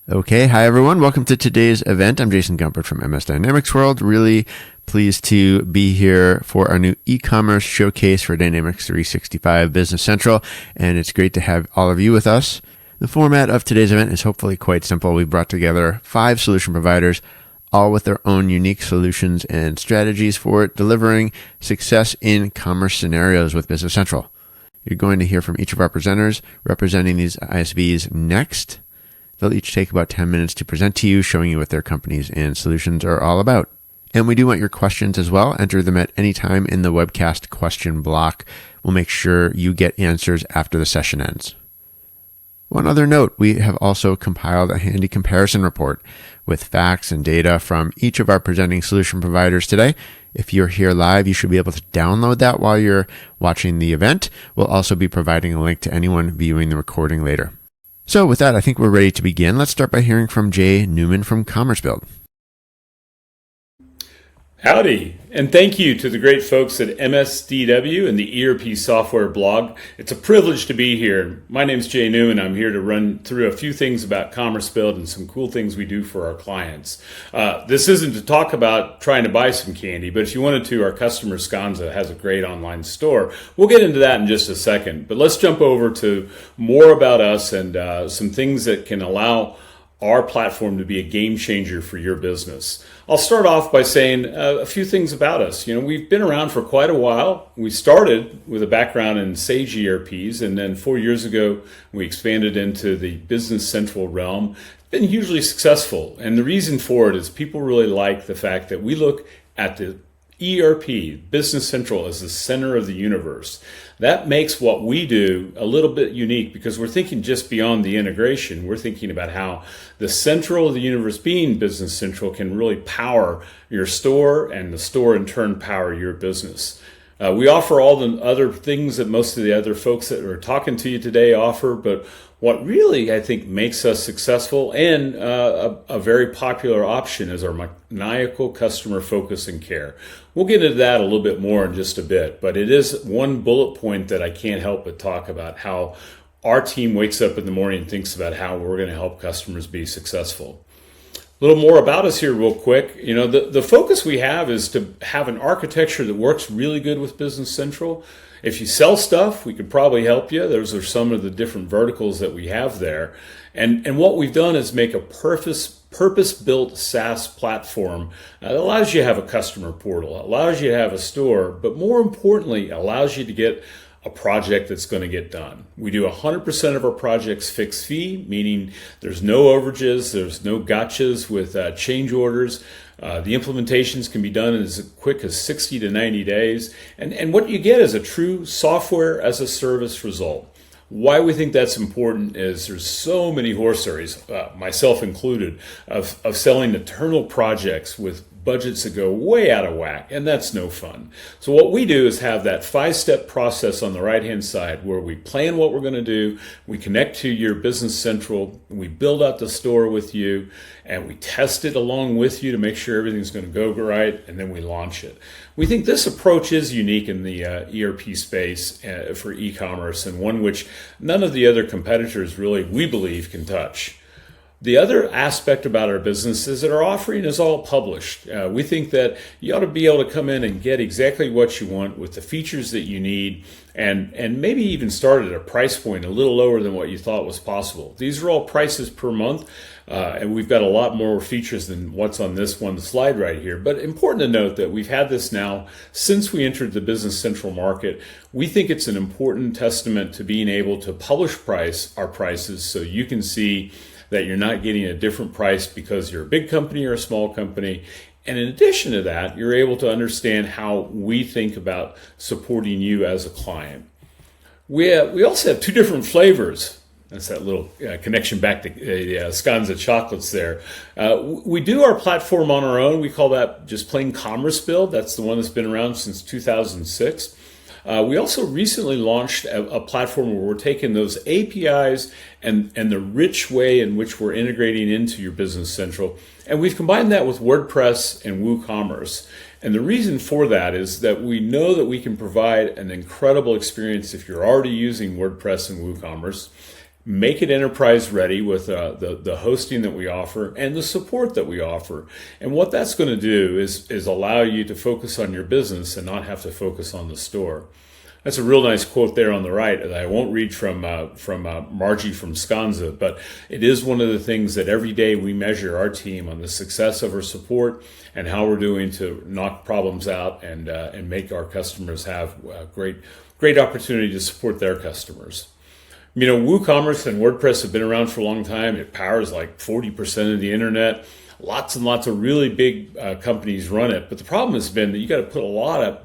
Okay, hi everyone. Welcome to today's event. I'm Jason Gumpert from MSDynamicsWorld. Really pleased to be here for our new e-commerce showcase for Dynamics 365 Business Central, and it's great to have all of you with us. The format of today's event is hopefully quite simple. We brought together 5 solution providers, all with their own unique solutions and strategies for delivering success in commerce scenarios with Business Central. You're going to hear from each of our presenters representing these ISVs next. They'll each take about 10 minutes to present to you, showing you what their companies and solutions are all about. And we do want your questions as well. Enter them at any time in the webcast question block. We'll make sure you get answers after the session ends. One other note, we have also compiled a handy comparison report with facts and data from each of our presenting solution providers today. If you're here live, you should be able to download that while you're watching the event. We'll also be providing a link to anyone viewing the recording later. So with that, I think we're ready to begin. Let's start by hearing from Jay Newman from commercebuild. Howdy, and thank you to the great folks at MSDW and the ERP software blog. It's a privilege to be here. My name's Jay Newman. I'm here to run through a few things about commercebuild and some cool things we do for our clients. This isn't to talk about trying to buy some candy, but if you wanted to, our customer Skanza has a great online store. We'll get into that in just a second, but let's jump over to more about us and some things that can allow our platform to be a game changer for your business. I'll start off by saying a few things about us. We've been around for quite a while. We started with a background in Sage ERPs, and then 4 years ago, we expanded into the Business Central realm. Been hugely successful, and the reason for it is people really like the fact that we look at the ERP, Business Central, as the center of the universe. That makes what we do a little bit unique because we're thinking just beyond the integration. We're thinking about how the central of the universe, being Business Central, can really power your store, and the store in turn power your business. We offer all the other things that most of the other folks that are talking to you today offer, but what really, I think, makes us successful and a very popular option is our maniacal customer focus and care. We'll get into that a little bit more in just a bit, but it is one bullet point that I can't help but talk about, how our team wakes up in the morning and thinks about how we're going to help customers be successful. A little more about us here real quick. The focus we have is to have an architecture that works really good with Business Central. If you sell stuff, we could probably help you. Those are some of the different verticals that we have there. And what we've done is make a purpose-built SaaS platform that allows you to have a customer portal, allows you to have a store, but more importantly, allows you to get a project that's going to get done. We do 100% of our projects fixed fee, meaning there's no overages, there's no gotchas with change orders. The implementations can be done in as quick as 60 to 90 days. And what you get is a true software as a service result. Why we think that's important is there's so many horror stories, myself included, of selling eternal projects with budgets that go way out of whack, and that's no fun. So what we do is have that 5-step process on the right-hand side where we plan what we're going to do, we connect to your Business Central, we build out the store with you, and we test it along with you to make sure everything's going to go right, and then we launch it. We think this approach is unique in the ERP space for e-commerce, and one which none of the other competitors really, we believe, can touch. The other aspect about our business is that our offering is all published. We think that you ought to be able to come in and get exactly what you want with the features that you need, and maybe even start at a price point a little lower than what you thought was possible. These are all prices per month, and we've got a lot more features than what's on this one slide right here. But important to note that we've had this now since we entered the Business Central market. We think it's an important testament to being able to publish our prices so you can see that you're not getting a different price because you're a big company or a small company. And in addition to that, you're able to understand how we think about supporting you as a client. We also have 2 different flavors. That's that little connection back to Skanza chocolates there. We do our platform on our own. We call that just plain commercebuild. That's the one that's been around since 2006. We also recently launched a platform where we're taking those APIs and the rich way in which we're integrating into your Business Central, and we've combined that with WordPress and WooCommerce. And the reason for that is that we know that we can provide an incredible experience if you're already using WordPress and WooCommerce. make it enterprise ready with the hosting that we offer and the support that we offer. And what that's going to do is allow you to focus on your business and not have to focus on the store. That's a real nice quote there on the right that I won't read from Margie from Skanza, but it is one of the things that every day we measure our team on the success of our support and how we're doing to knock problems out and make our customers have great opportunity to support their customers. WooCommerce and WordPress have been around for a long time. It powers like 40% of the internet. Lots and lots of really big companies run it. But the problem has been that you got to put a lot of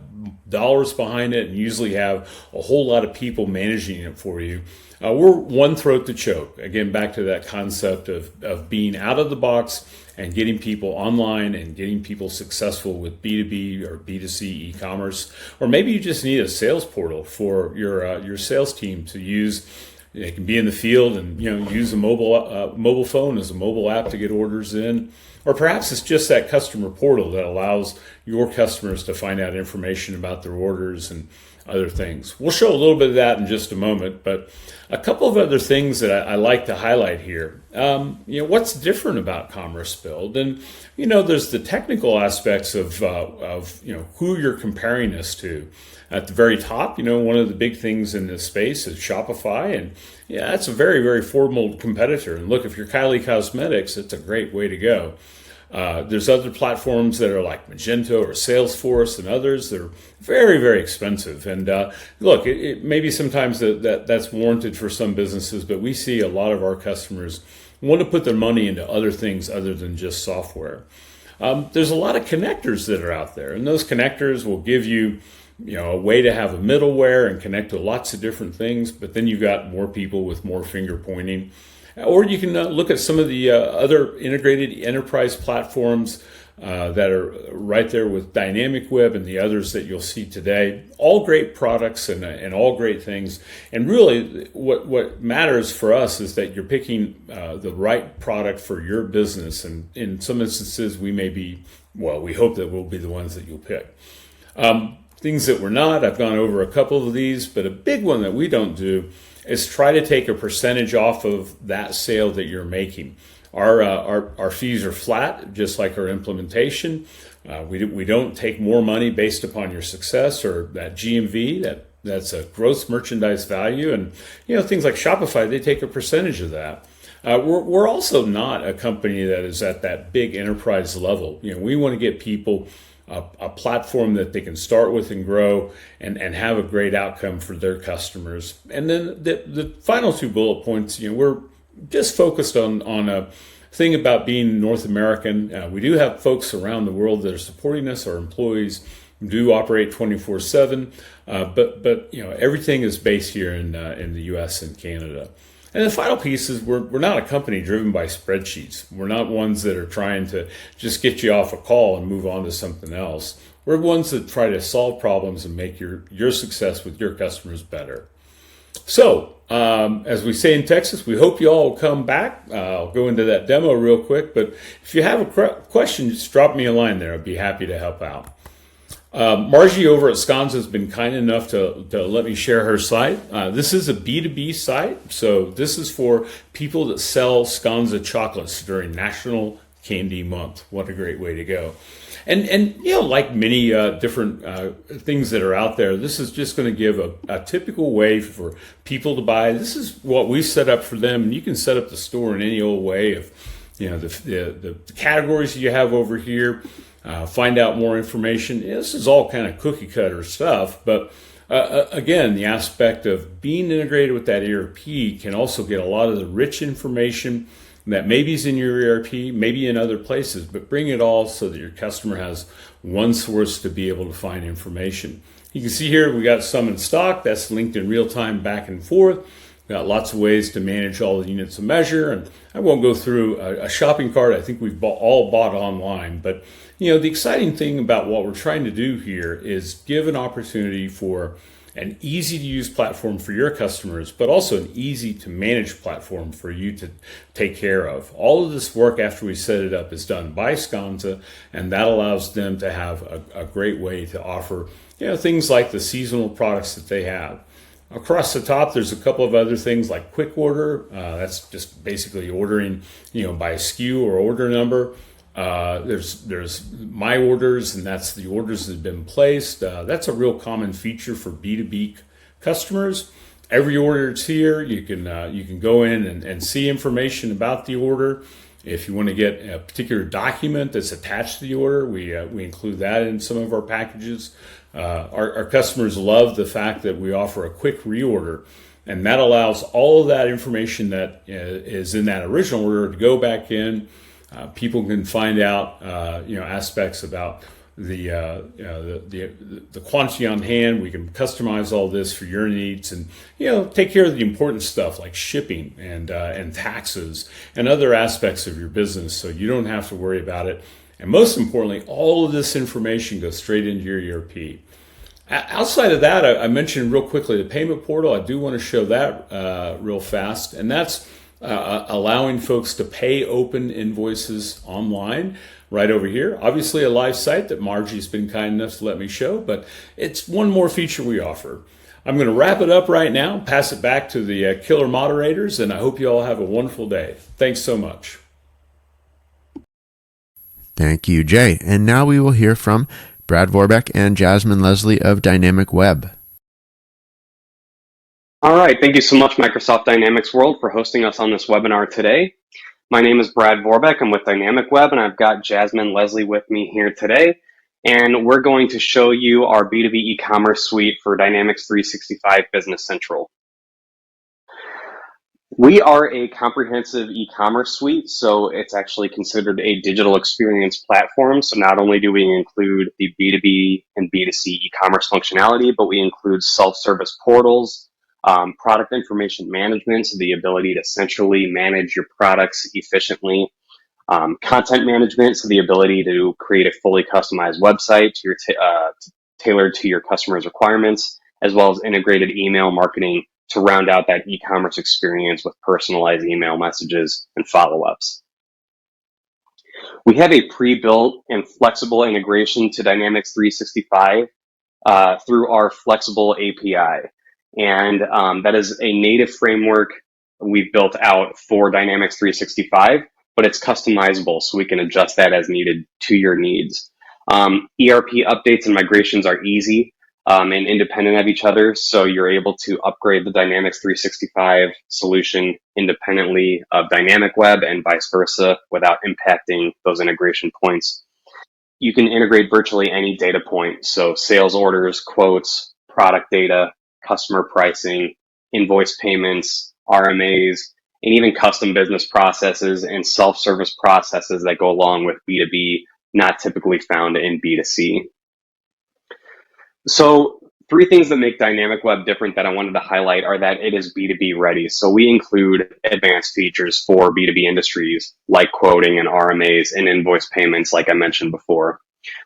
dollars behind it and usually have a whole lot of people managing it for you. We're one throat to choke. Again, back to that concept of being out of the box and getting people online and getting people successful with B2B or B2C e-commerce. Or maybe you just need a sales portal for your sales team to use. It can be in the field and use a mobile phone as a mobile app to get orders in. Or perhaps it's just that customer portal that allows your customers to find out information about their orders and other things. We'll show a little bit of that in just a moment, but a couple of other things that I like to highlight here. What's different about commercebuild? And there's the technical aspects of who you're comparing us to. At the very top, one of the big things in this space is Shopify, and that's a very, very formidable competitor. And look, if you're Kylie Cosmetics, it's a great way to go. There's other platforms that are like Magento or Salesforce and others that are very, very expensive. And look, it maybe sometimes that's warranted for some businesses, but we see a lot of our customers want to put their money into other things other than just software. There's a lot of connectors that are out there, and those connectors will give you a way to have a middleware and connect to lots of different things, but then you've got more people with more finger pointing. Or you can look at some of the other integrated enterprise platforms that are right there with Dynamic Web and the others that you'll see today. All great products and all great things. And really what matters for us is that you're picking the right product for your business. And in some instances, we hope that we'll be the ones that you'll pick. Things that we're not, I've gone over a couple of these, but a big one that we don't do is try to take a percentage off of that sale that you're making. Our fees are flat, just like our implementation. We don't take more money based upon your success or that GMV. That's a gross merchandise value, and things like Shopify, they take a percentage of that. We're also not a company that is at that big enterprise level. We want to get people a platform that they can start with and grow and have a great outcome for their customers. And then the final two bullet points, we're just focused on a thing about being North American. We do have folks around the world that are supporting us. Our employees do operate 24/7, but everything is based here in the U.S. and Canada. And the final piece is we're not a company driven by spreadsheets. We're not ones that are trying to just get you off a call and move on to something else. We're ones that try to solve problems and make your success with your customers better. So, as we say in Texas, we hope you all will come back. I'll go into that demo real quick, but if you have a question, just drop me a line there. I'd be happy to help out. Margie over at Skanza has been kind enough to let me share her site. This is a B2B site, so this is for people that sell Skanza chocolates during National Candy Month. What a great way to go. And like many different things that are out there, this is just going to give a typical way for people to buy. This is what we set up for them, and you can set up the store in any old way of the categories you have over here. Find out more information. This is all kind of cookie cutter stuff, but again, the aspect of being integrated with that ERP can also get a lot of the rich information that maybe is in your ERP, maybe in other places, but bring it all so that your customer has one source to be able to find information. You can see here we got some in stock. That's linked in real time back and forth. We've got lots of ways to manage all the units of measure, and I won't go through a shopping cart. I think we've all bought online, but the exciting thing about what we're trying to do here is give an opportunity for an easy to use platform for your customers, but also an easy to manage platform for you to take care of. All of this work after we set it up is done by Skanza, and that allows them to have a great way to offer things like the seasonal products that they have. Across the top, there's a couple of other things like quick order. That's just basically ordering, by SKU or order number. There's my orders, and that's the orders that have been placed. That's a real common feature for B2B customers. Every order that's here, you can go in and see information about the order. If you want to get a particular document that's attached to the order, we include that in some of our packages. Our customers love the fact that we offer a quick reorder, and that allows all of that information that is in that original order to go back in. People can find out aspects about the quantity on hand. We can customize all this for your needs, and take care of the important stuff like shipping and taxes and other aspects of your business, so you don't have to worry about it. And most importantly, all of this information goes straight into your ERP. Outside of that, I mentioned real quickly the payment portal. I do want to show that real fast, and that's allowing folks to pay open invoices online right over here. Obviously a live site that Margie's been kind enough to let me show, but it's one more feature we offer. I'm going to wrap it up right now, pass it back to the killer moderators, and I hope you all have a wonderful day. Thanks so much. Thank you, Jay. And now we will hear from Brad Vorbeck and Jasmine Leslie of Dynamic Web. All right, thank you so much, Microsoft Dynamics World, for hosting us on this webinar today. My name is Brad Vorbeck. I'm with Dynamic Web, and I've got Jasmine Leslie with me here today. And we're going to show you our B2B e-commerce suite for Dynamics 365 Business Central. We are a comprehensive e-commerce suite, so it's actually considered a digital experience platform. So not only do we include the B2B and B2C e-commerce functionality, but we include self-service portals, product information management, so the ability to centrally manage your products efficiently, content management, so the ability to create a fully customized website tailored to your customers' requirements, as well as integrated email marketing to round out that e-commerce experience with personalized email messages and follow-ups. We have a pre-built and flexible integration to Dynamics 365 through our flexible API. And that is a native framework we've built out for Dynamics 365, but it's customizable, so we can adjust that as needed to your needs. ERP updates and migrations are easy and independent of each other, so you're able to upgrade the Dynamics 365 solution independently of Dynamic Web and vice versa without impacting those integration points. You can integrate virtually any data point, so sales orders, quotes, product data, customer pricing, invoice payments, RMAs, and even custom business processes and self-service processes that go along with B2B, not typically found in B2C. So 3 things that make Dynamic Web different that I wanted to highlight are that it is B2B ready. So we include advanced features for B2B industries like quoting and RMAs and invoice payments, like I mentioned before.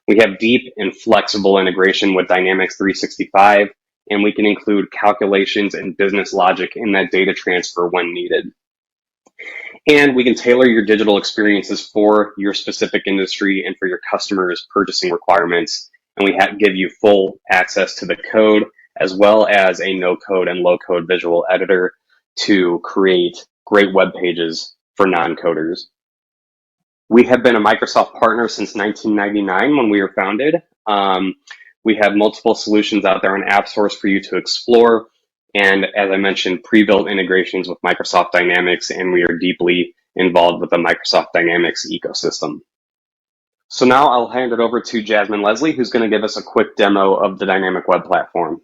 We have deep and flexible integration with Dynamics 365, and we can include calculations and business logic in that data transfer when needed. And we can tailor your digital experiences for your specific industry and for your customers' purchasing requirements. And we give you full access to the code, as well as a no-code and low-code visual editor to create great web pages for non-coders. We have been a Microsoft partner since 1999 when we were founded. We have multiple solutions out there on AppSource for you to explore. And as I mentioned, pre-built integrations with Microsoft Dynamics, and we are deeply involved with the Microsoft Dynamics ecosystem. So now I'll hand it over to Jasmine Leslie, who's going to give us a quick demo of the Dynamic Web Platform.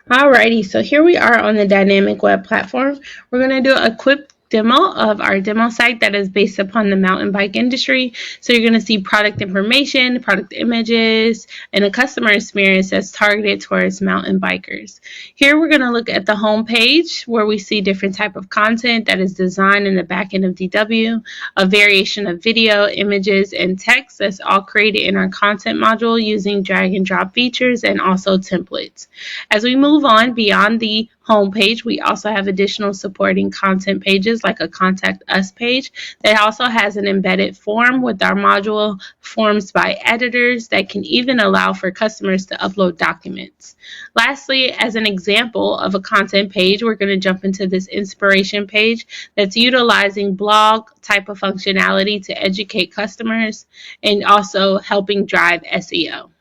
Alrighty, so here we are on the Dynamic Web Platform. We're going to do a quick demo of our demo site that is based upon the mountain bike industry. So you're going to see product information, product images, and a customer experience that's targeted towards mountain bikers. Here we're going to look at the home page where we see different type of content that is designed in the back end of DW, a variation of video, images, and text that's all created in our content module using drag and drop features and also templates. As we move on beyond the home page, we also have additional supporting content pages like a contact us page that also has an embedded form with our module forms by editors that can even allow for customers to upload documents. Lastly, as an example of a content page, we're going to jump into this inspiration page that's utilizing blog type of functionality to educate customers and also helping drive SEO.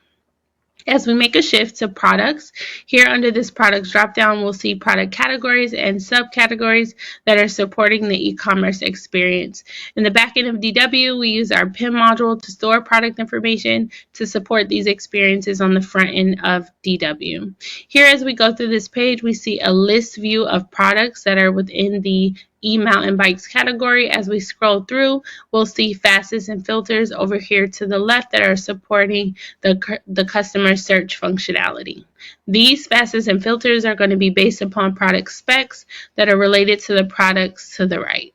As we make a shift to products, here under this products dropdown, we'll see product categories and subcategories that are supporting the e-commerce experience. In the back end of DW, we use our PIM module to store product information to support these experiences on the front end of DW. Here, as we go through this page, we see a list view of products that are within the e-mountain bikes category. As we scroll through, we'll see facets and filters over here to the left that are supporting the customer search functionality. These facets and filters are going to be based upon product specs that are related to the products to the right.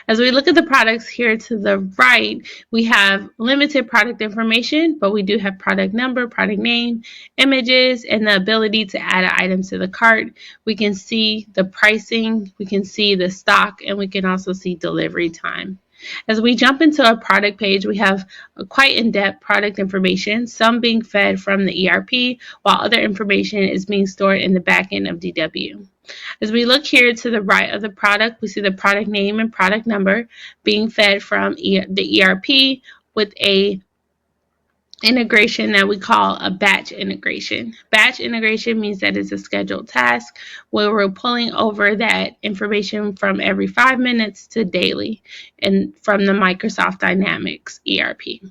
As we look at the products here to the right, we have limited product information, but we do have product number, product name, images, and the ability to add items to the cart. We can see the pricing, we can see the stock, and we can also see delivery time. As we jump into a product page, we have quite in-depth product information, some being fed from the ERP, while other information is being stored in the back end of DW. As we look here to the right of the product, we see the product name and product number being fed from the ERP with a integration that we call a batch integration. Batch integration means that it's a scheduled task where we're pulling over that information from every 5 minutes to daily and from the Microsoft Dynamics ERP.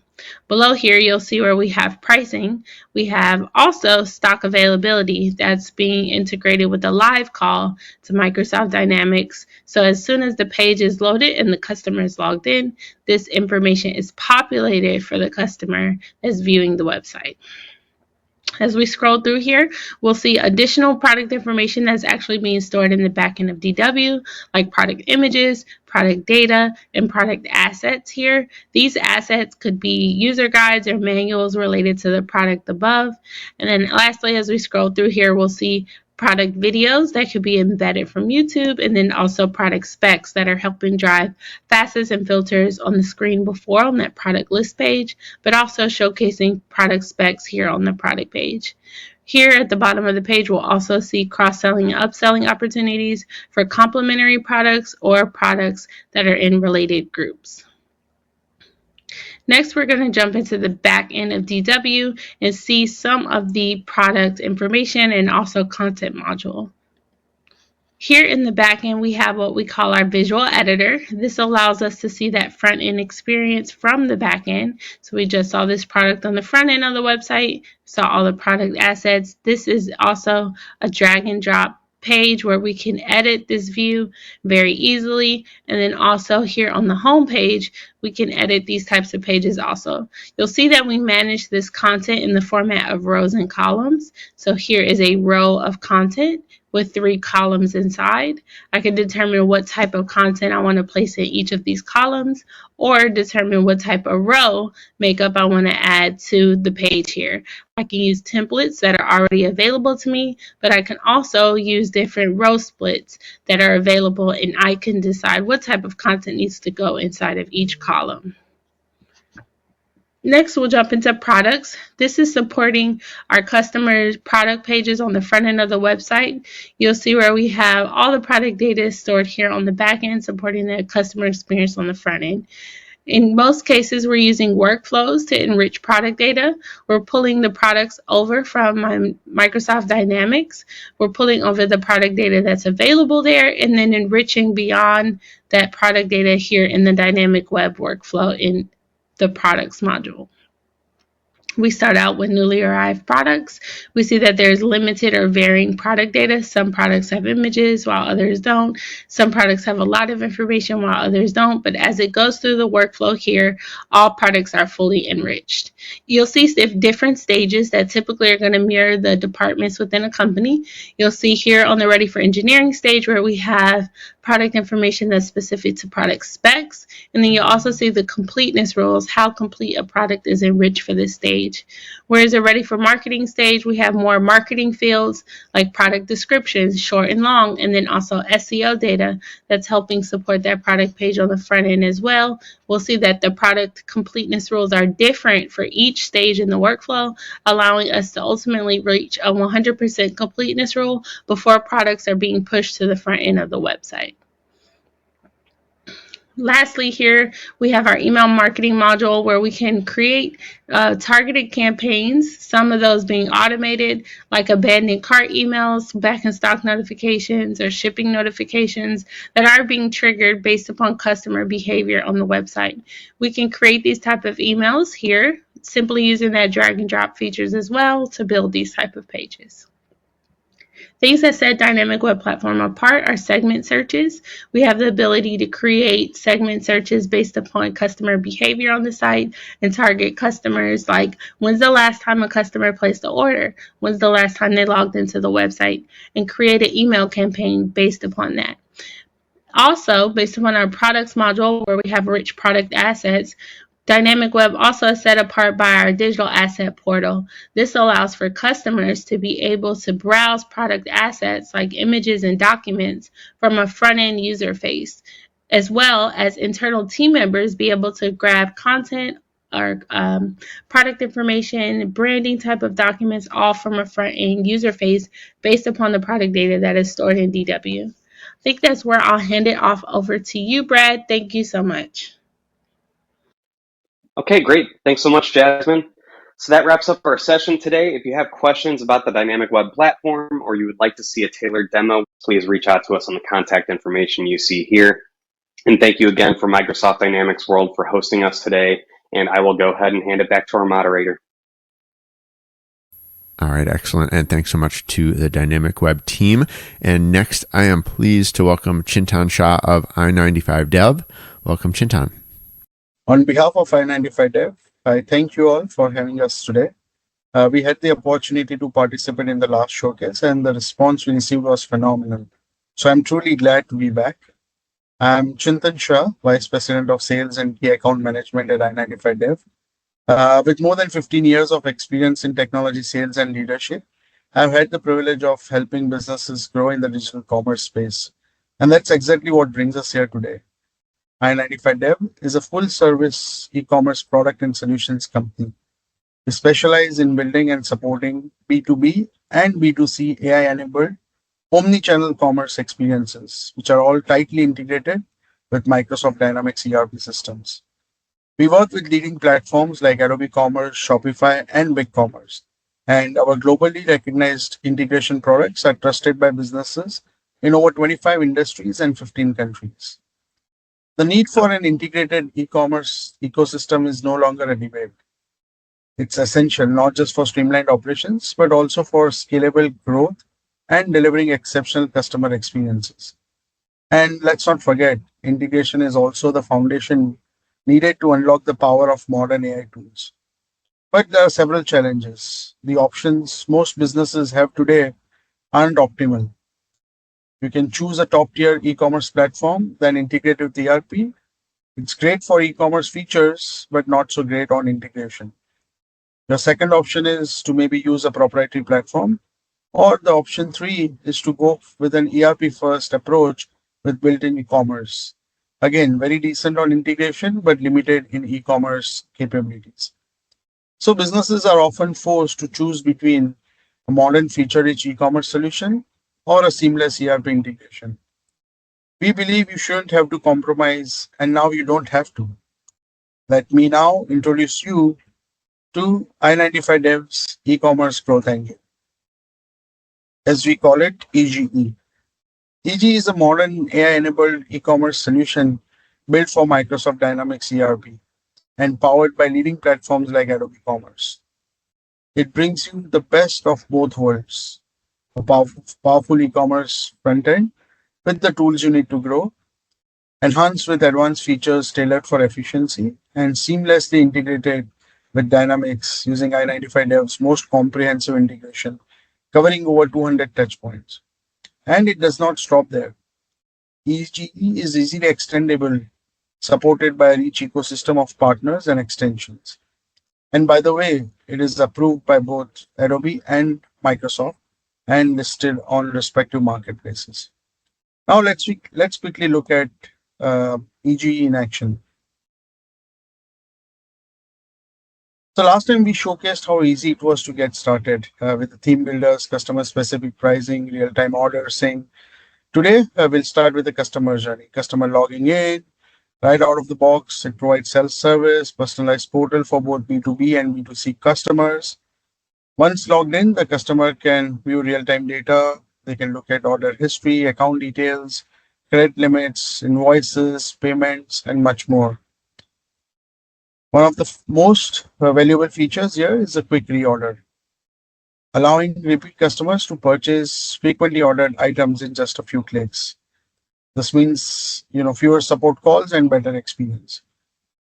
Below here, you'll see where we have pricing. We have also stock availability that's being integrated with a live call to Microsoft Dynamics. So as soon as the page is loaded and the customer is logged in, this information is populated for the customer that's viewing the website. As we scroll through here, we'll see additional product information that's actually being stored in the backend of DW, like product images, product data, and product assets here. These assets could be user guides or manuals related to the product above. And then lastly, as we scroll through here, we'll see product videos that could be embedded from YouTube, and then also product specs that are helping drive facets and filters on the screen before on that product list page, but also showcasing product specs here on the product page. Here at the bottom of the page, we'll also see cross-selling and upselling opportunities for complementary products or products that are in related groups. Next, we're going to jump into the back end of DW and see some of the product information and also content module. Here in the back end, we have what we call our visual editor. This allows us to see that front end experience from the back end. So we just saw this product on the front end of the website, saw all the product assets. This is also a drag and drop page where we can edit this view very easily, and then also here on the home page we can edit these types of pages also. You'll see that we manage this content in the format of rows and columns. So here is a row of content with 3 columns inside. I can determine what type of content I want to place in each of these columns, or determine what type of row makeup I want to add to the page here. I can use templates that are already available to me, but I can also use different row splits that are available, and I can decide what type of content needs to go inside of each column. Next, we'll jump into products. This is supporting our customers' product pages on the front end of the website. You'll see where we have all the product data stored here on the back end, supporting the customer experience on the front end. In most cases, we're using workflows to enrich product data. We're pulling the products over from Microsoft Dynamics. We're pulling over the product data that's available there and then enriching beyond that product data here in the dynamic web workflow in the products module. We start out with newly arrived products. We see that there's limited or varying product data. Some products have images while others don't. Some products have a lot of information while others don't. But as it goes through the workflow here, all products are fully enriched. You'll see different stages that typically are going to mirror the departments within a company. You'll see here on the Ready for Engineering stage where we have product information that's specific to product specs. And then you'll also see the completeness rules, how complete a product is enriched for this stage. page. Whereas a ready for marketing stage, we have more marketing fields like product descriptions, short and long, and then also SEO data that's helping support that product page on the front end as well. We'll see that the product completeness rules are different for each stage in the workflow, allowing us to ultimately reach a 100% completeness rule before products are being pushed to the front end of the website. Lastly, here we have our email marketing module where we can create targeted campaigns, some of those being automated, like abandoned cart emails, back in stock notifications, or shipping notifications that are being triggered based upon customer behavior on the website. We can create these type of emails here, simply using that drag and drop features as well to build these type of pages. Things that set Dynamic Web Platform apart are segment searches. We have the ability to create segment searches based upon customer behavior on the site and target customers like when's the last time a customer placed an order, when's the last time they logged into the website, and create an email campaign based upon that. Also, based upon our products module where we have rich product assets, Dynamic Web also is set apart by our digital asset portal. This allows for customers to be able to browse product assets like images and documents from a front-end user face, as well as internal team members be able to grab content or product information, branding type of documents, all from a front-end user face based upon the product data that is stored in DW. I think that's where I'll hand it off over to you, Brad. Thank you so much. Okay, great. Thanks so much, Jasmine. So that wraps up our session today. If you have questions about the Dynamic Web Platform or you would like to see a tailored demo, please reach out to us on the contact information you see here. And thank you again for Microsoft Dynamics World for hosting us today. And I will go ahead and hand it back to our moderator. All right, excellent. And thanks so much to the Dynamic Web team. And next, I am pleased to welcome Chintan Shah of I95Dev. Welcome, Chintan. On behalf of I95Dev, I thank you all for having us today. We had the opportunity to participate in the last showcase, and the response we received was phenomenal. So I'm truly glad to be back. I'm Chintan Shah, Vice President of Sales and Key Account Management at I95Dev. With more than 15 years of experience in technology sales and leadership, I've had the privilege of helping businesses grow in the digital commerce space. And that's exactly what brings us here today. I95Dev is a full-service e-commerce product and solutions company. We specialize in building and supporting B2B and B2C AI-enabled omni-channel commerce experiences, which are all tightly integrated with Microsoft Dynamics ERP systems. We work with leading platforms like Adobe Commerce, Shopify, and BigCommerce, and our globally recognized integration products are trusted by businesses in over 25 industries and 15 countries. The need for an integrated e-commerce ecosystem is no longer a debate. It's essential not just for streamlined operations, but also for scalable growth and delivering exceptional customer experiences. And let's not forget, integration is also the foundation needed to unlock the power of modern AI tools. But there are several challenges. The options most businesses have today aren't optimal. You can choose a top-tier e-commerce platform, then integrate with ERP. It's great for e-commerce features, but not so great on integration. The second option is to maybe use a proprietary platform, or the option 3 is to go with an ERP-first approach with built-in e-commerce. Again, very decent on integration, but limited in e-commerce capabilities. So businesses are often forced to choose between a modern feature-rich e-commerce solution or a seamless ERP integration. We believe you shouldn't have to compromise, and now you don't have to. Let me now introduce you to I95Dev's e-commerce growth engine, as we call it EGE. EGE is a modern AI-enabled e-commerce solution built for Microsoft Dynamics ERP and powered by leading platforms like Adobe Commerce. It brings you the best of both worlds, a powerful e-commerce front end with the tools you need to grow, enhanced with advanced features tailored for efficiency, and seamlessly integrated with Dynamics using I95Dev's most comprehensive integration, covering over 200 touchpoints. And it does not stop there. EGE is easily extendable, supported by a rich ecosystem of partners and extensions. And by the way, it is approved by both Adobe and Microsoft and listed on respective marketplaces. Now let's quickly look at EGE in action. So last time we showcased how easy it was to get started with the theme builders, customer specific pricing, real-time order sync. Today we'll start with the customer journey, customer logging in, right out of the box. It provides self-service, personalized portal for both B2B and B2C customers. Once logged in, the customer can view real-time data. They can look at order history, account details, credit limits, invoices, payments, and much more. One of the most valuable features here is a quick reorder, allowing repeat customers to purchase frequently ordered items in just a few clicks. This means, fewer support calls and better experience.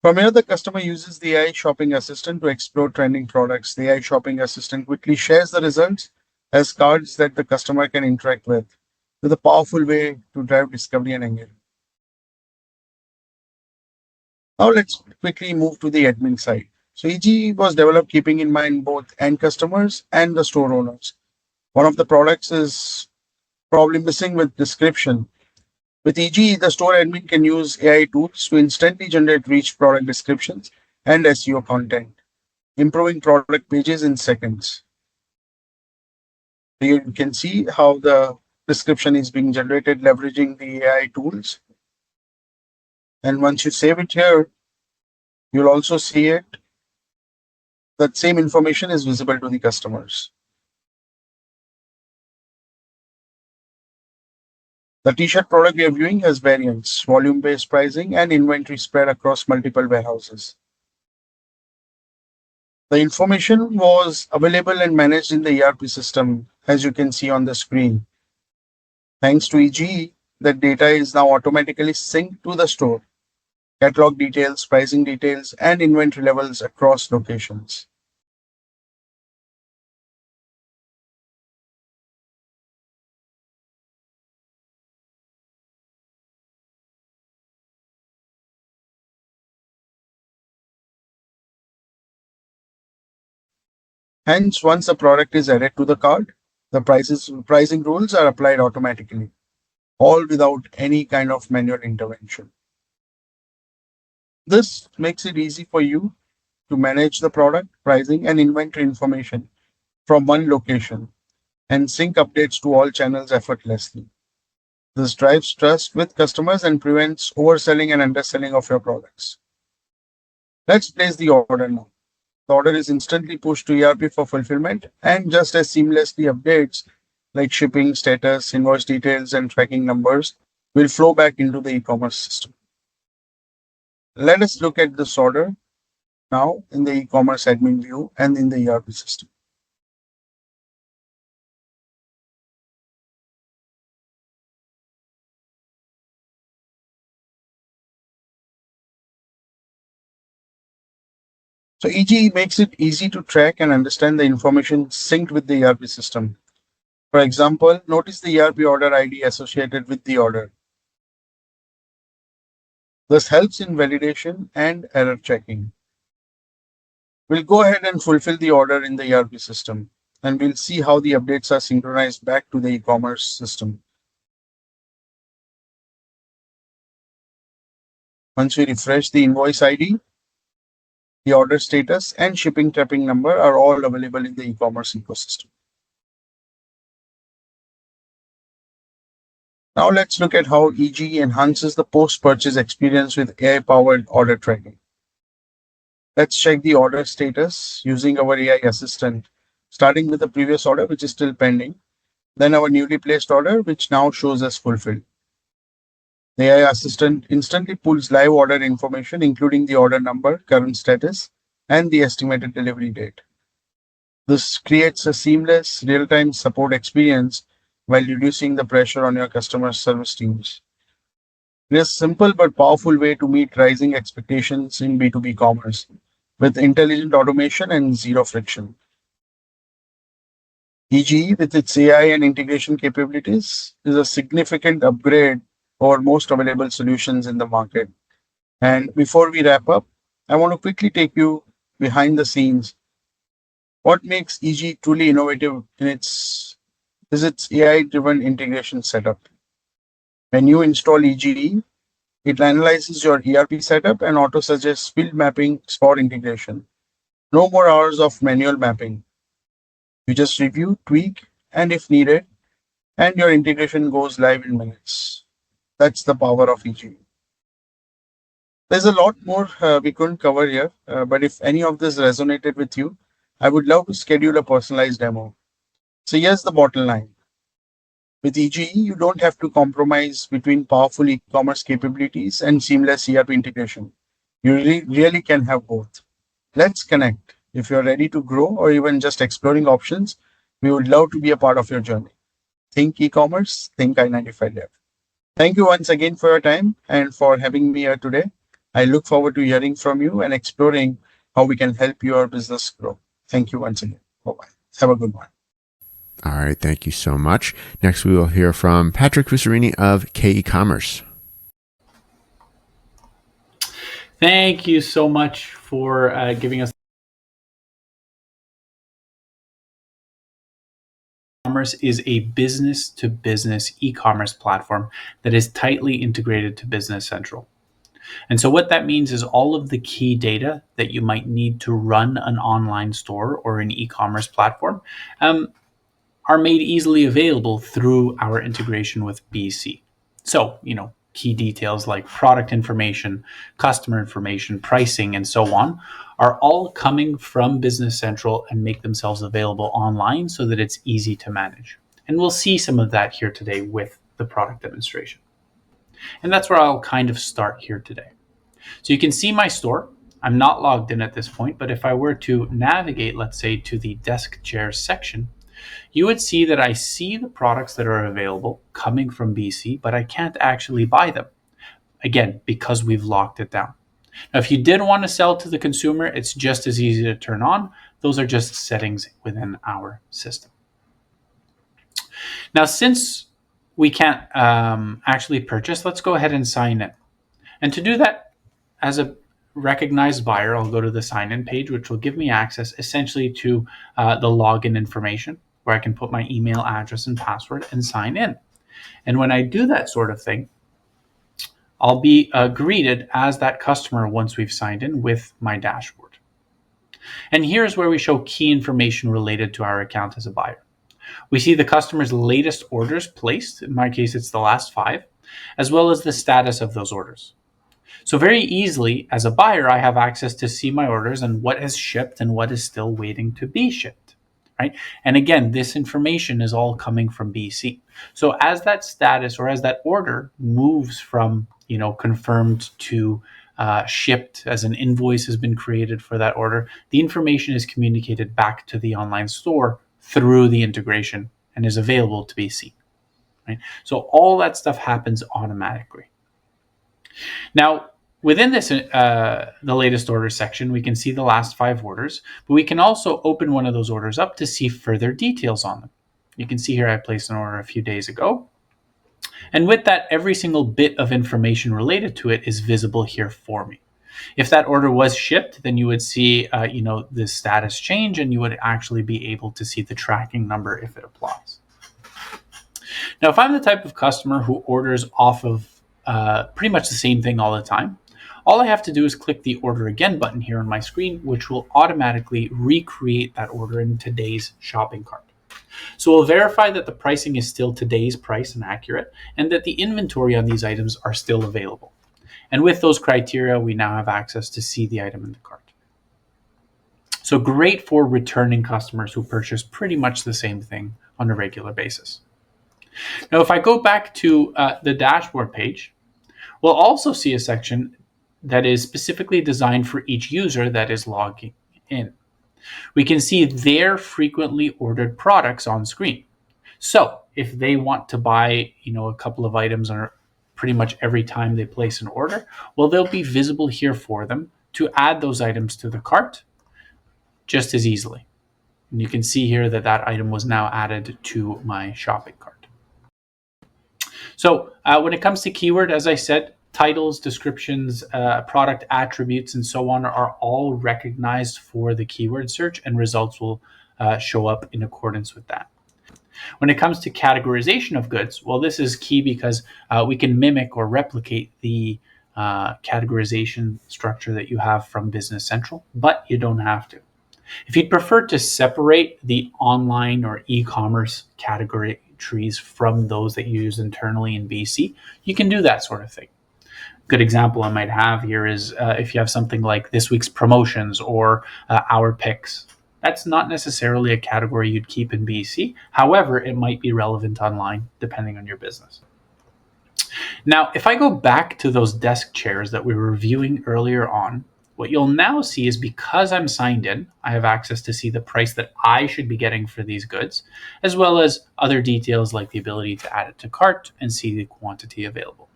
From here, the customer uses the AI shopping assistant to explore trending products. The AI shopping assistant quickly shares the results as cards that the customer can interact with a powerful way to drive discovery and engagement. Now let's quickly move to the admin side. So EG was developed keeping in mind both end customers and the store owners. One of the products is probably missing with description. With EG, the store admin can use AI tools to instantly generate rich product descriptions and SEO content, improving product pages in seconds. Here you can see how the description is being generated leveraging the AI tools. And once you save it here, you'll also see it. That same information is visible to the customers. The t-shirt product we are viewing has variants, volume-based pricing, and inventory spread across multiple warehouses. The information was available and managed in the ERP system, as you can see on the screen. Thanks to EG, the data is now automatically synced to the store, catalog details, pricing details, and inventory levels across locations. Hence, once a product is added to the cart, the pricing rules are applied automatically, all without any kind of manual intervention. This makes it easy for you to manage the product, pricing, and inventory information from one location and sync updates to all channels effortlessly. This drives trust with customers and prevents overselling and underselling of your products. Let's place the order now. The order is instantly pushed to ERP for fulfillment and just as seamlessly updates like shipping status, invoice details, and tracking numbers will flow back into the e-commerce system. Let us look at this order now in the e-commerce admin view and in the ERP system. So EG makes it easy to track and understand the information synced with the ERP system. For example, notice the ERP order ID associated with the order. This helps in validation and error checking. We'll go ahead and fulfill the order in the ERP system, and we'll see how the updates are synchronized back to the e-commerce system. Once we refresh, the invoice ID, the order status, and shipping tracking number are all available in the e-commerce ecosystem. Now let's look at how EG enhances the post-purchase experience with AI-powered order tracking. Let's check the order status using our AI assistant, starting with the previous order, which is still pending, then our newly placed order, which now shows as fulfilled. The AI assistant instantly pulls live order information, including the order number, current status, and the estimated delivery date. This creates a seamless, real-time support experience while reducing the pressure on your customer service teams. It is a simple but powerful way to meet rising expectations in B2B commerce with intelligent automation and zero friction. EG, with its AI and integration capabilities, is a significant upgrade over most available solutions in the market. And before we wrap up, I want to quickly take you behind the scenes. What makes EG truly innovative is its AI-driven integration setup. When you install EGE, it analyzes your ERP setup and auto suggests field mappings for integration. No more hours of manual mapping. You just review, tweak, and if needed, and your integration goes live in minutes. That's the power of EG. There's a lot more we couldn't cover here, but if any of this resonated with you, I would love to schedule a personalized demo. So here's the bottom line. With EGE, you don't have to compromise between powerful e-commerce capabilities and seamless ERP integration. You really can have both. Let's connect. If you're ready to grow or even just exploring options, we would love to be a part of your journey. Think e-commerce, think I-95 Dev. Thank you once again for your time and for having me here today. I look forward to hearing from you and exploring how we can help your business grow. Thank you once again. Bye-bye. Have a good one. All right. Thank you so much. Next, we will hear from Patrick Fusarini of eCommerce. Thank you so much for giving us. E-commerce is a business-to-business e-commerce platform that is tightly integrated to Business Central. And so what that means is all of the key data that you might need to run an online store or an e-commerce platform are made easily available through our integration with BC. So, key details like product information, customer information, pricing, and so on are all coming from Business Central and make themselves available online so that it's easy to manage. And we'll see some of that here today with the product demonstration. And that's where I'll kind of start here today. So you can see my store. I'm not logged in at this point, but if I were to navigate, let's say, to the desk chairs section, you would see that I see the products that are available coming from BC, but I can't actually buy them. Again, because we've locked it down. Now, if you did want to sell to the consumer, it's just as easy to turn on. Those are just settings within our system. Now, since we can't actually purchase, let's go ahead and sign in. And to do that, as a recognized buyer, I'll go to the sign-in page, which will give me access essentially to the login information, where I can put my email address and password and sign in. And when I do that sort of thing, I'll be greeted as that customer once we've signed in with my dashboard. And here's where we show key information related to our account as a buyer. We see the customer's latest orders placed. In my case, it's the last 5, as well as the status of those orders. So very easily, as a buyer, I have access to see my orders and what has shipped and what is still waiting to be shipped. Right? And again, this information is all coming from BC. So as that status or as that order moves from, confirmed to shipped, as an invoice has been created for that order, the information is communicated back to the online store through the integration and is available to be seen. Right? So all that stuff happens automatically. Now, within this, the latest order section, we can see the last 5 orders, but we can also open one of those orders up to see further details on them. You can see here I placed an order a few days ago. And with that, every single bit of information related to it is visible here for me. If that order was shipped, then you would see, the status change, and you would actually be able to see the tracking number if it applies. Now, if I'm the type of customer who orders off of pretty much the same thing all the time, all I have to do is click the Order Again button here on my screen, which will automatically recreate that order in today's shopping cart. So we'll verify that the pricing is still today's price and accurate, and that the inventory on these items are still available. And with those criteria, we now have access to see the item in the cart. So great for returning customers who purchase pretty much the same thing on a regular basis. Now, if I go back to the dashboard page, we'll also see a section that is specifically designed for each user that is logging in. We can see their frequently ordered products on screen. So if they want to buy, a couple of items on pretty much every time they place an order, well, they'll be visible here for them to add those items to the cart just as easily. And you can see here that that item was now added to my shopping cart. So when it comes to keyword, as I said, titles, descriptions, product attributes, and so on are all recognized for the keyword search, and results will show up in accordance with that. When it comes to categorization of goods, well, this is key because we can mimic or replicate the categorization structure that you have from Business Central, but you don't have to. If you'd prefer to separate the online or e-commerce category trees from those that you use internally in BC, you can do that sort of thing. Good example I might have here is if you have something like this week's promotions or our picks. That's not necessarily a category you'd keep in BC. However, it might be relevant online depending on your business. Now, if I go back to those desk chairs that we were reviewing earlier on, what you'll now see is because I'm signed in, I have access to see the price that I should be getting for these goods, as well as other details like the ability to add it to cart and see the quantity available.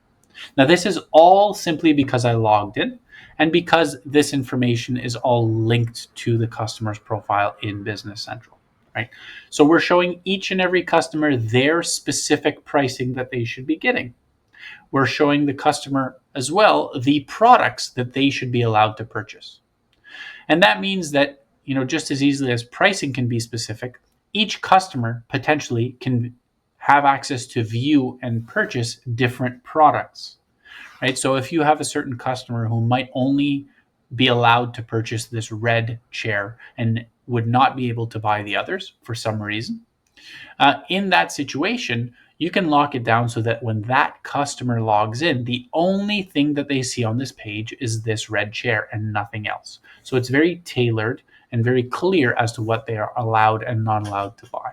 Now, this is all simply because I logged in and because this information is all linked to the customer's profile in Business Central, right? So we're showing each and every customer their specific pricing that they should be getting. We're showing the customer as well the products that they should be allowed to purchase. And that means that, just as easily as pricing can be specific, each customer potentially can have access to view and purchase different products, right? So if you have a certain customer who might only be allowed to purchase this red chair and would not be able to buy the others for some reason, in that situation, you can lock it down so that when that customer logs in, the only thing that they see on this page is this red chair and nothing else. So it's very tailored and very clear as to what they are allowed and not allowed to buy.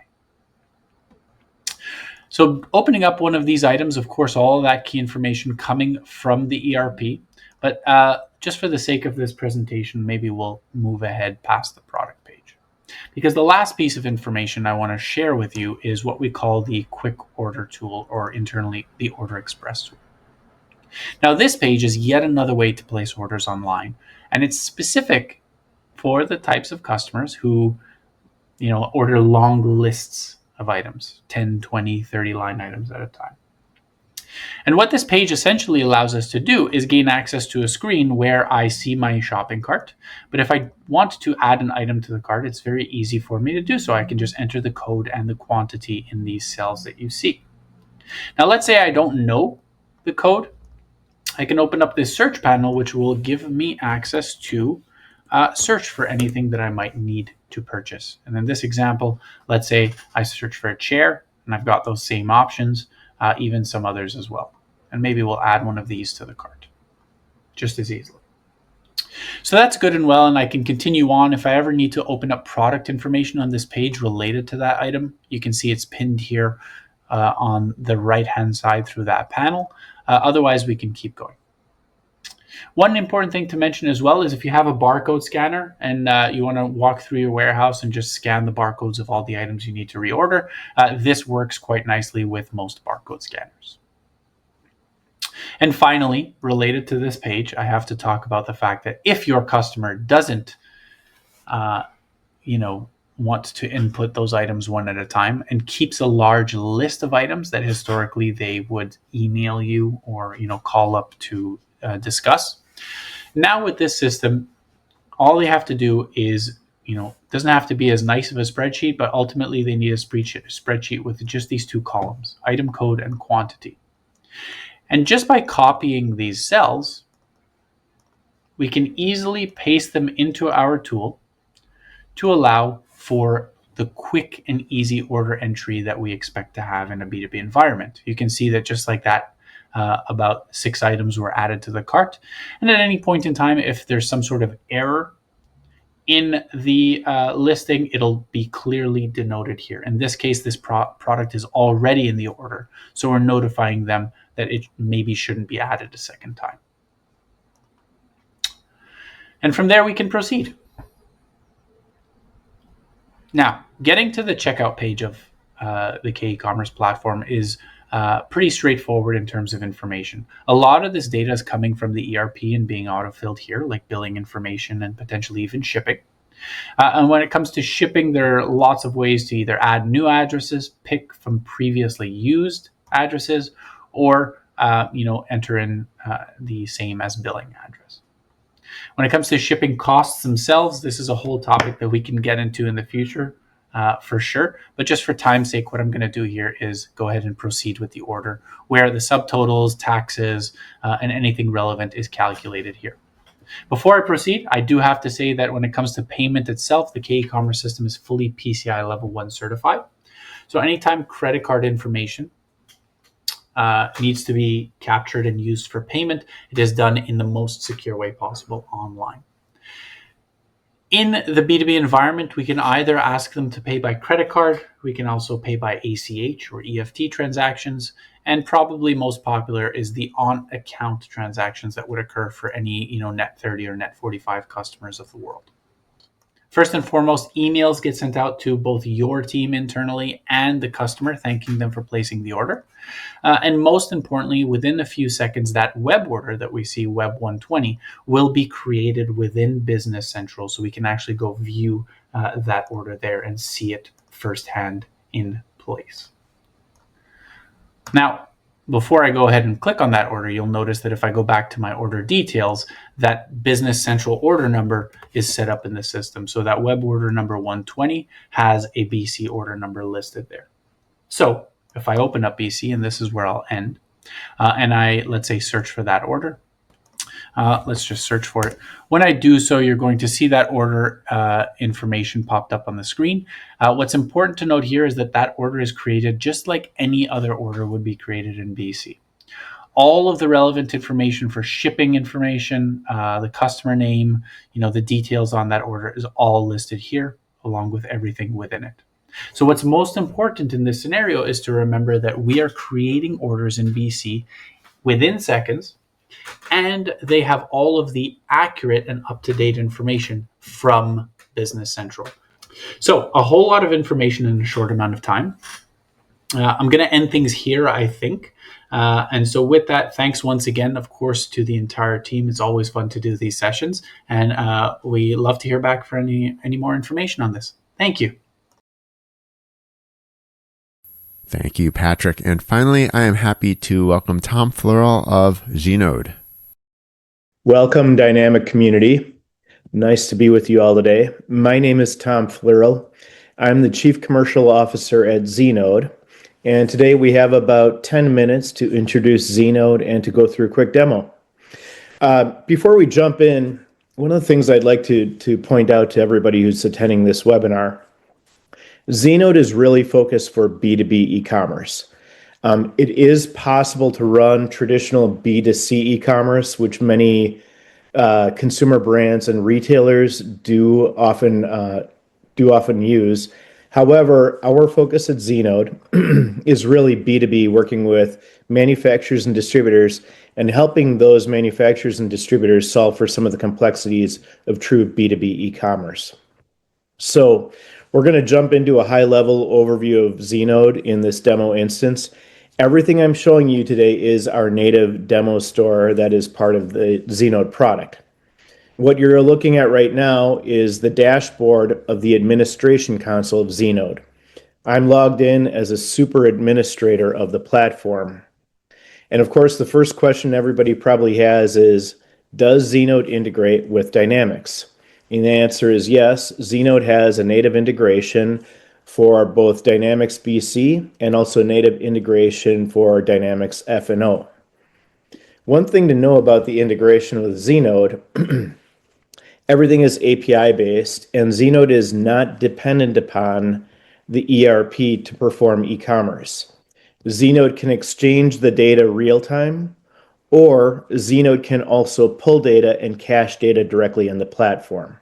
So opening up one of these items, of course, all of that key information coming from the ERP, but just for the sake of this presentation, maybe we'll move ahead past the product page. Because the last piece of information I want to share with you is what we call the quick order tool, or internally the Order Express tool. Now, this page is yet another way to place orders online, and it's specific for the types of customers who, order long lists of items, 10, 20, 30 line items at a time. And what this page essentially allows us to do is gain access to a screen where I see my shopping cart. But if I want to add an item to the cart, it's very easy for me to do so. I can just enter the code and the quantity in these cells that you see. Now, let's say I don't know the code. I can open up this search panel, which will give me access to search for anything that I might need to purchase. And in this example, let's say I search for a chair and I've got those same options. Even some others as well. And maybe we'll add one of these to the cart just as easily. So that's good and well, and I can continue on. If I ever need to open up product information on this page related to that item, you can see it's pinned here on the right-hand side through that panel. Otherwise, we can keep going. One important thing to mention as well is if you have a barcode scanner and you want to walk through your warehouse and just scan the barcodes of all the items you need to reorder, this works quite nicely with most barcode scanners. And finally, related to this page, I have to talk about the fact that if your customer doesn't, want to input those items one at a time and keeps a large list of items that historically they would email you or call up to discuss. Now with this system, all they have to do is, doesn't have to be as nice of a spreadsheet, but ultimately they need a spreadsheet with just these two columns, item code and quantity. And just by copying these cells, we can easily paste them into our tool to allow for the quick and easy order entry that we expect to have in a B2B environment. You can see that just like that, about 6 items were added to the cart. And at any point in time, if there's some sort of error in the listing, it'll be clearly denoted here. In this case, this product is already in the order. So we're notifying them that it maybe shouldn't be added a second time. And from there, we can proceed. Now, getting to the checkout page of the eCommerce platform is pretty straightforward in terms of information. A lot of this data is coming from the ERP and being autofilled here, like billing information and potentially even shipping. And when it comes to shipping, there are lots of ways to either add new addresses, pick from previously used addresses, or enter in the same as billing address. When it comes to shipping costs themselves, this is a whole topic that we can get into in the future for sure. But just for time's sake, what I'm going to do here is go ahead and proceed with the order where the subtotals, taxes, and anything relevant is calculated here. Before I proceed, I do have to say that when it comes to payment itself, the eCommerce system is fully PCI Level 1 certified. So anytime credit card information needs to be captured and used for payment, it is done in the most secure way possible online. In the B2B environment, we can either ask them to pay by credit card, we can also pay by ACH or EFT transactions, and probably most popular is the on-account transactions that would occur for any net 30 or net 45 customers of the world. First and foremost, emails get sent out to both your team internally and the customer, thanking them for placing the order. And most importantly, within a few seconds, that web order that we see, Web 120, will be created within Business Central. So we can actually go view that order there and see it firsthand in place. Now, before I go ahead and click on that order, you'll notice that if I go back to my order details, that Business Central order number is set up in the system. So that web order number 120 has a BC order number listed there. So if I open up BC, and this is where I'll end, and I, let's say, search for that order, let's just search for it. When I do so, you're going to see that order information popped up on the screen. What's important to note here is that that order is created just like any other order would be created in BC. All of the relevant information for shipping information, the customer name, the details on that order is all listed here, along with everything within it. So what's most important in this scenario is to remember that we are creating orders in BC within seconds, and they have all of the accurate and up-to-date information from Business Central. So a whole lot of information in a short amount of time. I'm going to end things here, I think. And so with that, thanks once again, of course, to the entire team. It's always fun to do these sessions, and we love to hear back for any more information on this. Thank you. Thank you, Patrick. And finally, I am happy to welcome Tom Fleural of Znode. Welcome, Dynamic community. Nice to be with you all today. My name is Tom Fleural. I'm the Chief Commercial Officer at Znode. And today we have about 10 minutes to introduce Znode and to go through a quick demo. Before we jump in, one of the things I'd like to point out to everybody who's attending this webinar, Znode is really focused for B2B e-commerce. It is possible to run traditional B2C e-commerce, which many consumer brands and retailers do often use. However, our focus at Znode is really B2B, working with manufacturers and distributors and helping those manufacturers and distributors solve for some of the complexities of true B2B e-commerce. So we're going to jump into a high-level overview of Znode in this demo instance. Everything I'm showing you today is our native demo store that is part of the Znode product. What you're looking at right now is the dashboard of the administration console of Znode. I'm logged in as a super administrator of the platform. And of course, the first question everybody probably has is, does Znode integrate with Dynamics? And the answer is yes. Znode has a native integration for both Dynamics BC and also native integration for Dynamics F&O. One thing to know about the integration with Znode, everything is API based, and Znode is not dependent upon the ERP to perform e-commerce. Znode can exchange the data real time, or Znode can also pull data and cache data directly in the platform.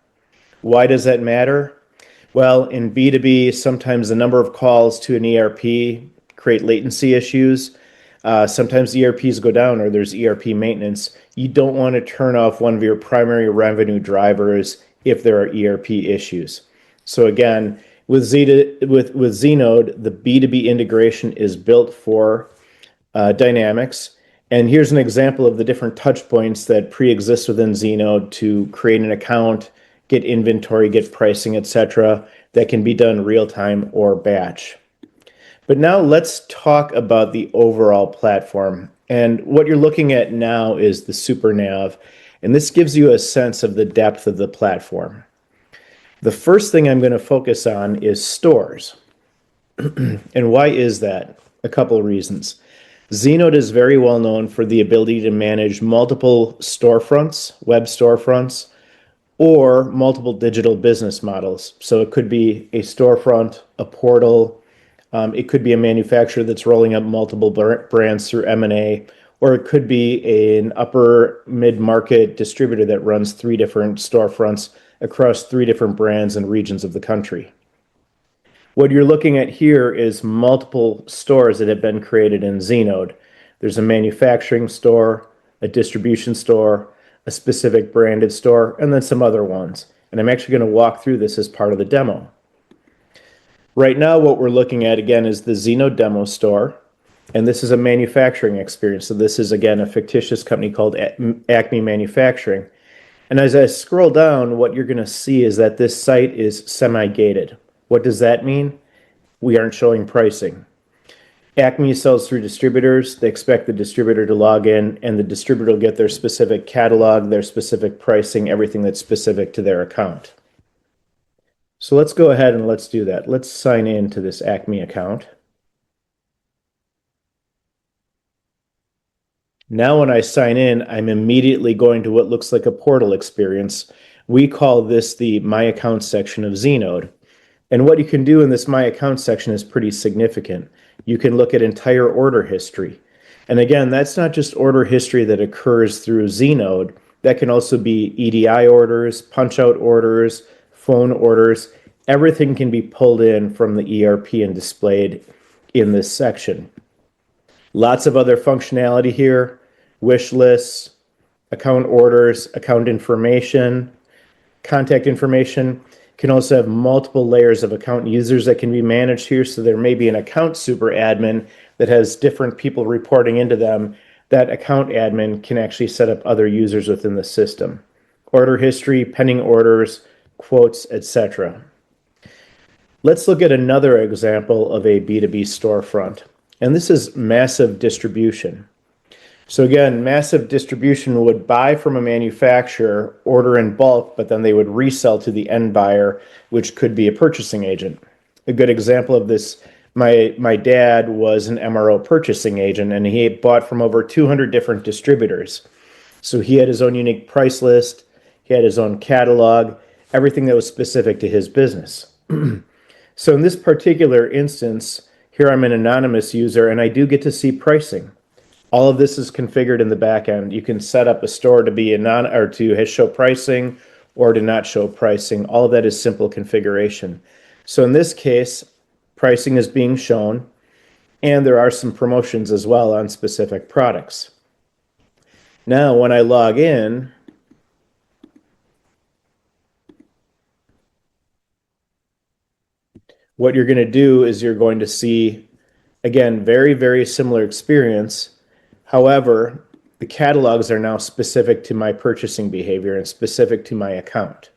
Why does that matter? Well, in B2B, sometimes the number of calls to an ERP create latency issues. Sometimes ERPs go down or there's ERP maintenance. You don't want to turn off one of your primary revenue drivers if there are ERP issues. So again, with Znode, the B2B integration is built for Dynamics. And here's an example of the different touch points that pre-exist within Znode to create an account, get inventory, get pricing, etc. that can be done real time or batch. But now let's talk about the overall platform. And what you're looking at now is the Super Nav, and this gives you a sense of the depth of the platform. The first thing I'm going to focus on is stores. And why is that? A couple of reasons. Znode is very well known for the ability to manage multiple storefronts, web storefronts, or multiple digital business models. So it could be a storefront, a portal, it could be a manufacturer that's rolling up multiple brands through M&A, or it could be an upper mid-market distributor that runs 3 different storefronts across 3 different brands and regions of the country. What you're looking at here is multiple stores that have been created in Znode. There's a manufacturing store, a distribution store, a specific branded store, and then some other ones. And I'm actually going to walk through this as part of the demo. Right now, what we're looking at, again, is the Znode demo store. And this is a manufacturing experience. So this is, again, a fictitious company called Acme Manufacturing. And as I scroll down, what you're going to see is that this site is semi-gated. What does that mean? We aren't showing pricing. Acme sells through distributors. They expect the distributor to log in, and the distributor will get their specific catalog, their specific pricing, everything that's specific to their account. So let's go ahead and let's do that. Let's sign in to this Acme account. Now when I sign in, I'm immediately going to what looks like a portal experience. We call this the My Account section of Znode. And what you can do in this My Account section is pretty significant. You can look at entire order history. And again, that's not just order history that occurs through Znode. That can also be EDI orders, punch-out orders, phone orders. Everything can be pulled in from the ERP and displayed in this section. Lots of other functionality here: wish lists, account orders, account information, contact information. Can also have multiple layers of account users that can be managed here. So there may be an account super admin that has different people reporting into them. That account admin can actually set up other users within the system. Order history, pending orders, quotes, etc. Let's look at another example of a B2B storefront. And this is massive distribution. So again, massive distribution would buy from a manufacturer, order in bulk, but then they would resell to the end buyer, which could be a purchasing agent. A good example of this, my dad was an MRO purchasing agent, and he bought from over 200 different distributors. So he had his own unique price list, he had his own catalog, everything that was specific to his business. So in this particular instance, here I'm an anonymous user, and I do get to see pricing. All of this is configured in the back end. You can set up a store to be to show pricing or to not show pricing. All of that is simple configuration. So in this case, pricing is being shown, and there are some promotions as well on specific products. Now, when I log in, what you're going to do is you're going to see, again, very, very similar experience. However, the catalogs are now specific to my purchasing behavior and specific to my account.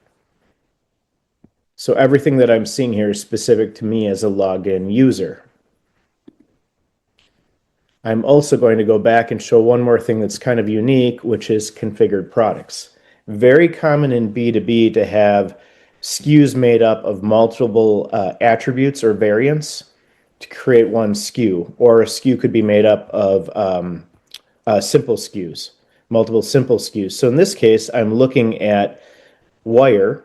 So everything that I'm seeing here is specific to me as a logged in user. I'm also going to go back and show one more thing that's kind of unique, which is configured products. Very common in B2B to have SKUs made up of multiple attributes or variants to create one SKU, or a SKU could be made up of simple SKUs, multiple simple SKUs. So in this case, I'm looking at wire.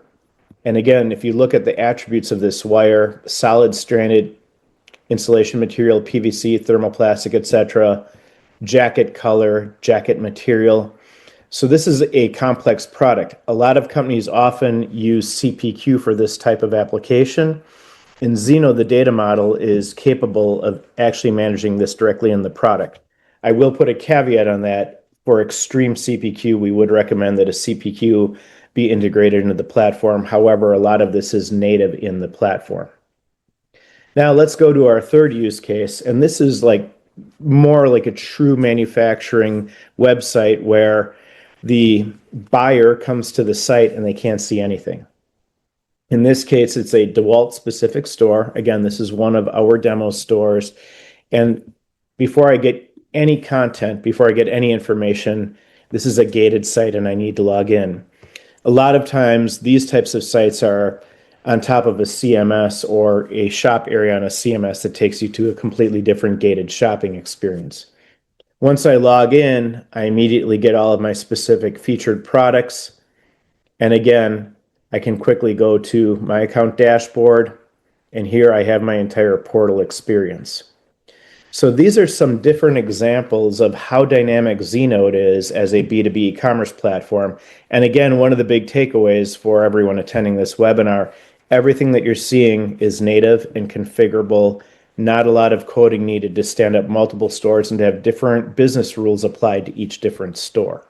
And again, if you look at the attributes of this wire, solid stranded insulation material, PVC, thermoplastic, etc., jacket color, jacket material. So this is a complex product. A lot of companies often use CPQ for this type of application. In Znode, the data model is capable of actually managing this directly in the product. I will put a caveat on that. For extreme CPQ, we would recommend that a CPQ be integrated into the platform. However, a lot of this is native in the platform. Now let's go to our third use case, and this is more like a true manufacturing website where the buyer comes to the site and they can't see anything. In this case, it's a DeWalt specific store. Again, this is one of our demo stores. And before I get any content, before I get any information, this is a gated site and I need to log in. A lot of times these types of sites are on top of a CMS or a shop area on a CMS that takes you to a completely different gated shopping experience. Once I log in, I immediately get all of my specific featured products. And again, I can quickly go to my account dashboard, and here I have my entire portal experience. So these are some different examples of how dynamic Znode is as a B2B e-commerce platform. And again, one of the big takeaways for everyone attending this webinar, everything that you're seeing is native and configurable. Not a lot of coding needed to stand up multiple stores and to have different business rules applied to each different store.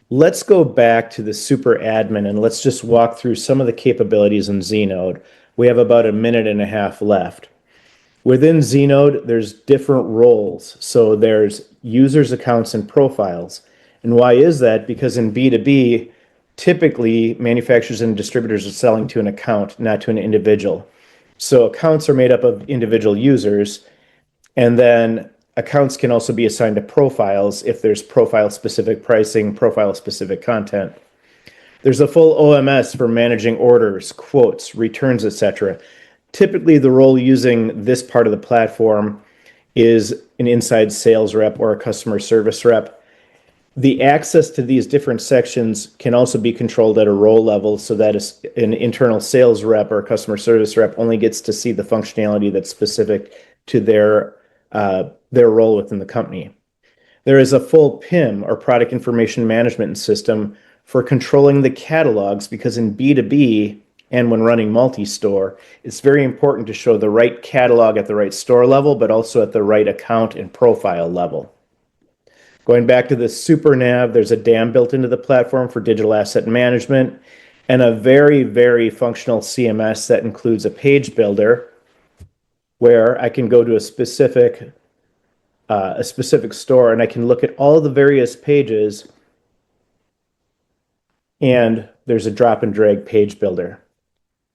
Let's go back to the super admin and let's just walk through some of the capabilities in Znode. We have about a minute and a half left. Within Znode, there's different roles. So there's users, accounts, and profiles. And why is that? Because in B2B, typically manufacturers and distributors are selling to an account, not to an individual. So accounts are made up of individual users, and then accounts can also be assigned to profiles if there's profile-specific pricing, profile-specific content. There's a full OMS for managing orders, quotes, returns, etc. Typically, the role using this part of the platform is an inside sales rep or a customer service rep. The access to these different sections can also be controlled at a role level so that an internal sales rep or a customer service rep only gets to see the functionality that's specific to their role within the company. There is a full PIM or product information management system for controlling the catalogs, because in B2B and when running multi-store, it's very important to show the right catalog at the right store level, but also at the right account and profile level. Going back to the super nav, there's a DAM built into the platform for digital asset management, and a very, very functional CMS that includes a page builder where I can go to a specific store and I can look at all the various pages, and there's a drop and drag page builder.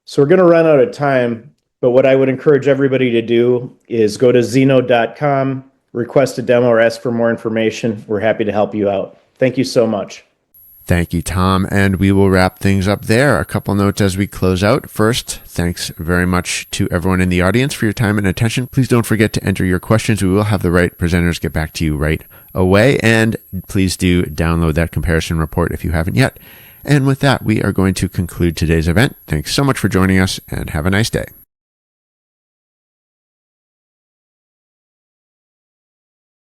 So we're going to run out of time, but what I would encourage everybody to do is go to znode.com, request a demo, or ask for more information. We're happy to help you out. Thank you so much. Thank you, Tom. And we will wrap things up there. A couple notes as we close out. First, thanks very much to everyone in the audience for your time and attention. Please don't forget to enter your questions. We will have the right presenters get back to you right away. And please do download that comparison report if you haven't yet. And with that, we are going to conclude today's event. Thanks so much for joining us, and have a nice day.